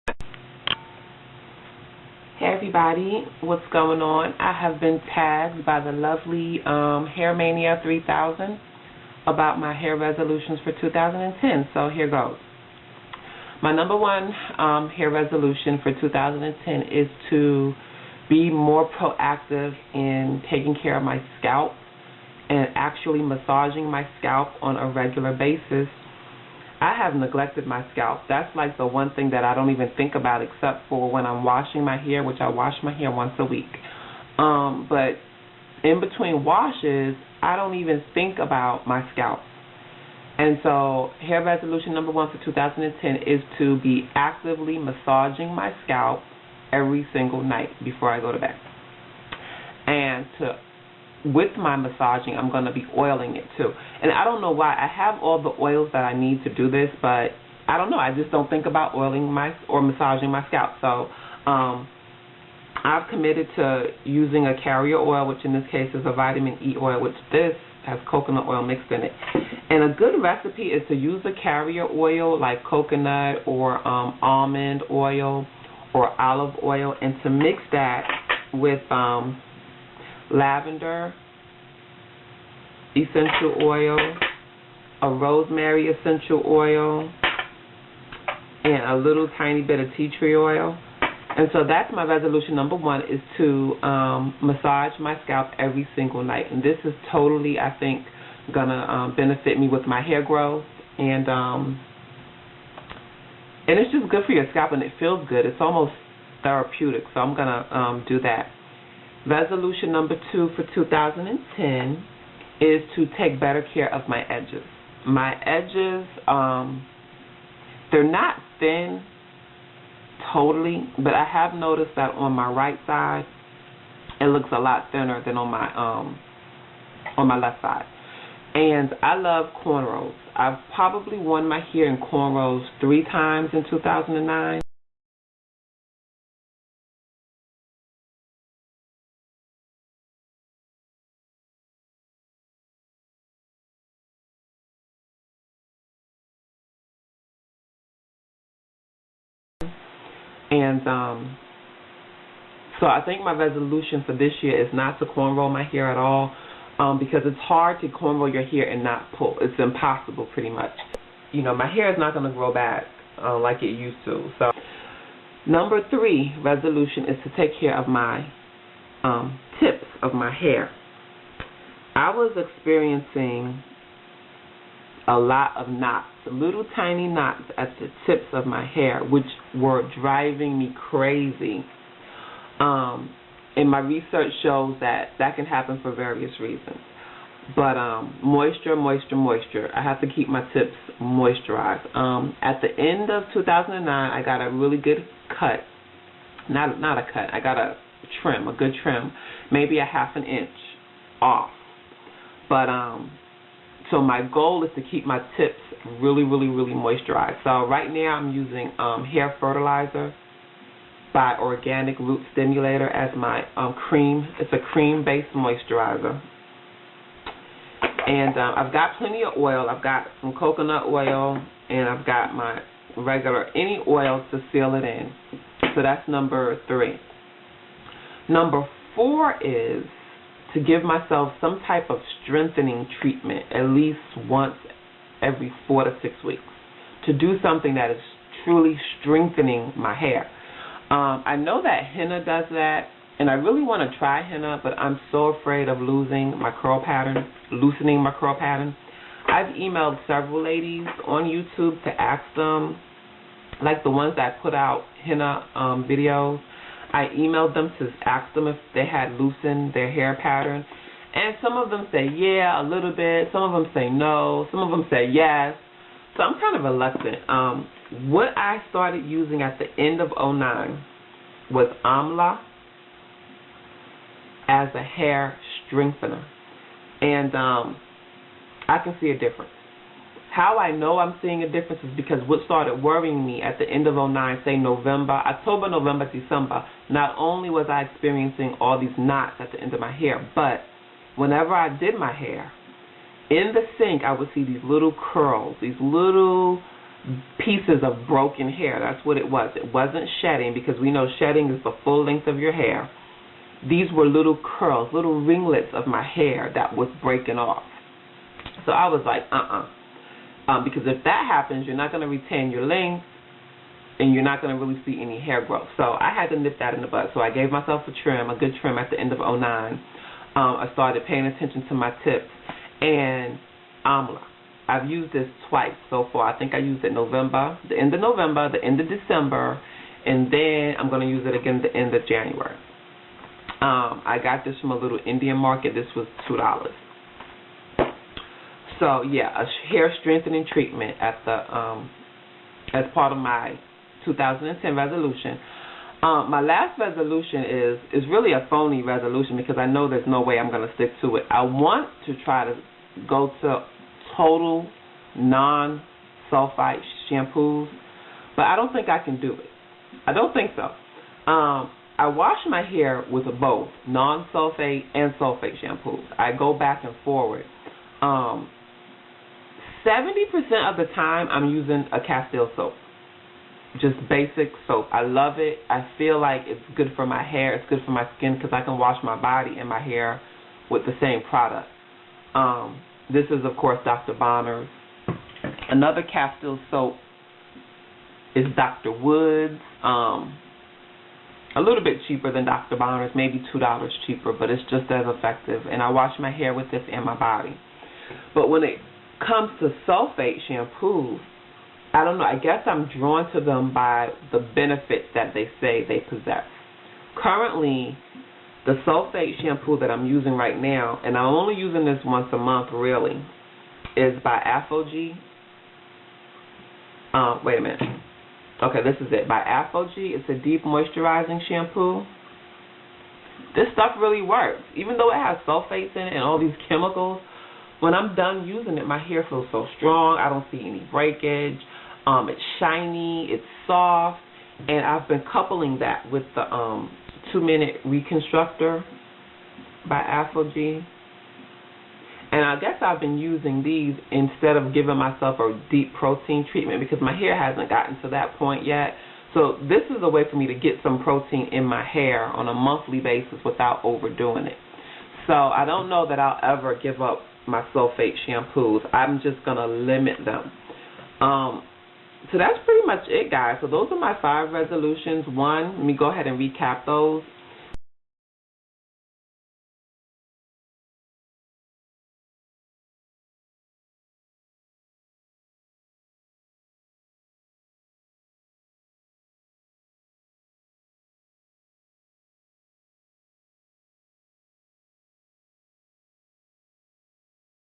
Hey everybody, what's going on? I have been tagged by the lovely Hair Mania 3000 about my hair resolutions for 2010, so here goes. My number one hair resolution for 2010 is to be more proactive in taking care of my scalp and actually massaging my scalp on a regular basis. I have neglected my scalp. That's like the one thing that I don't even think about except for when I'm washing my hair, which I wash my hair once a week. But in between washes, I don't even think about my scalp. And so hair resolution number one for 2010 is to be actively massaging my scalp every single night before I go to bed. And with my massaging, I'm going to be oiling it too. And I don't know why. I have all the oils that I need to do this, but I don't know. I just don't think about oiling or massaging my scalp. So I've committed to using a carrier oil, which in this case is a vitamin E oil, which this has coconut oil mixed in it. And a good recipe is to use a carrier oil like coconut or almond oil or olive oil, and to mix that with lavender essential oil, a rosemary essential oil, and a little tiny bit of tea tree oil. And so that's my resolution number one, is to massage my scalp every single night. And this is totally, I think, going to benefit me with my hair growth. And it's just good for your scalp, and it feels good. It's almost therapeutic, so I'm going to do that. Resolution number two for 2010 is to take better care of my edges. My edges, they're not thin totally, but I have noticed that on my right side, it looks a lot thinner than on my left side. And I love cornrows. I've probably worn my hair in cornrows 3 times in 2009. And so I think my resolution for this year is not to cornrow my hair at all, because it's hard to cornrow your hair and not pull. It's impossible, pretty much. You know, my hair is not going to grow back like it used to. So number 3 resolution is to take care of my tips of my hair. I was experiencing a lot of knots, little tiny knots at the tips of my hair, which were driving me crazy. And my research shows that that can happen for various reasons. But moisture. I have to keep my tips moisturized. At the end of 2009, I got a really good cut. Not a cut. I got a trim, a good trim, maybe a ½ inch off. But so my goal is to keep my tips really moisturized. So right now I'm using hair fertilizer by Organic Root Stimulator as my cream. It's a cream-based moisturizer. And I've got plenty of oil. I've got some coconut oil, and I've got my regular, any oil to seal it in. So that's number 3. Number 4 is to give myself some type of strengthening treatment at least once every 4 to 6 weeks, to do something that is truly strengthening my hair. I know that henna does that, and I really want to try henna, but I'm so afraid of loosening my curl pattern. I've emailed several ladies on YouTube to ask them, like the ones that put out henna videos. I emailed them to ask them if they had loosened their hair pattern, and some of them say yeah, a little bit. Some of them say no. Some of them say yes. So I'm kind of reluctant. What I started using at the end of 2009 was Amla as a hair strengthener, and I can see a difference. How I know I'm seeing a difference is because what started worrying me at the end of 2009, say October, November, December, not only was I experiencing all these knots at the end of my hair, but whenever I did my hair, in the sink I would see these little curls, these little pieces of broken hair. That's what it was. It wasn't shedding, because we know shedding is the full length of your hair. These were little curls, little ringlets of my hair that was breaking off. So I was like, because if that happens, you're not going to retain your length, and you're not going to really see any hair growth. So I had to nip that in the bud. So I gave myself a good trim at the end of 2009. I started paying attention to my tips. And Amla, I've used this twice so far. I think I used it November, the end of November, the end of December, and then I'm going to use it again the end of January. I got this from a little Indian market. This was $2. So yeah, a hair strengthening treatment at the as part of my 2010 resolution. My last resolution is really a phony resolution, because I know there's no way I'm going to stick to it. I want to try to go to total non-sulfite shampoos, but I don't think I can do it. I don't think so. I wash my hair with both non-sulfate and sulfate shampoos. I go back and forward. 70% of the time I'm using a Castile soap. Just basic soap. I love it. I feel like it's good for my hair. It's good for my skin, because I can wash my body and my hair with the same product. This is, of course, Dr. Bronner's. Another Castile soap is Dr. Woods. A little bit cheaper than Dr. Bronner's, maybe $2 cheaper, but it's just as effective. And I wash my hair with this and my body. But when it comes to sulfate shampoos, I don't know, I guess I'm drawn to them by the benefits that they say they possess. Currently, the sulfate shampoo that I'm using right now, and I'm only using this once a month really, is by AphoG. Wait a minute. Okay, this is it. By AphoG. It's a deep moisturizing shampoo. This stuff really works. Even though it has sulfates in it and all these chemicals, when I'm done using it, my hair feels so strong. I don't see any breakage. It's shiny, it's soft, and I've been coupling that with the 2-minute reconstructor by AphoG. And I guess I've been using these instead of giving myself a deep protein treatment, because my hair hasn't gotten to that point yet. So this is a way for me to get some protein in my hair on a monthly basis without overdoing it. So I don't know that I'll ever give up my sulfate shampoos. I'm just going to limit them. So that's pretty much it, guys. So those are my 5 resolutions. One, let me go ahead and recap those.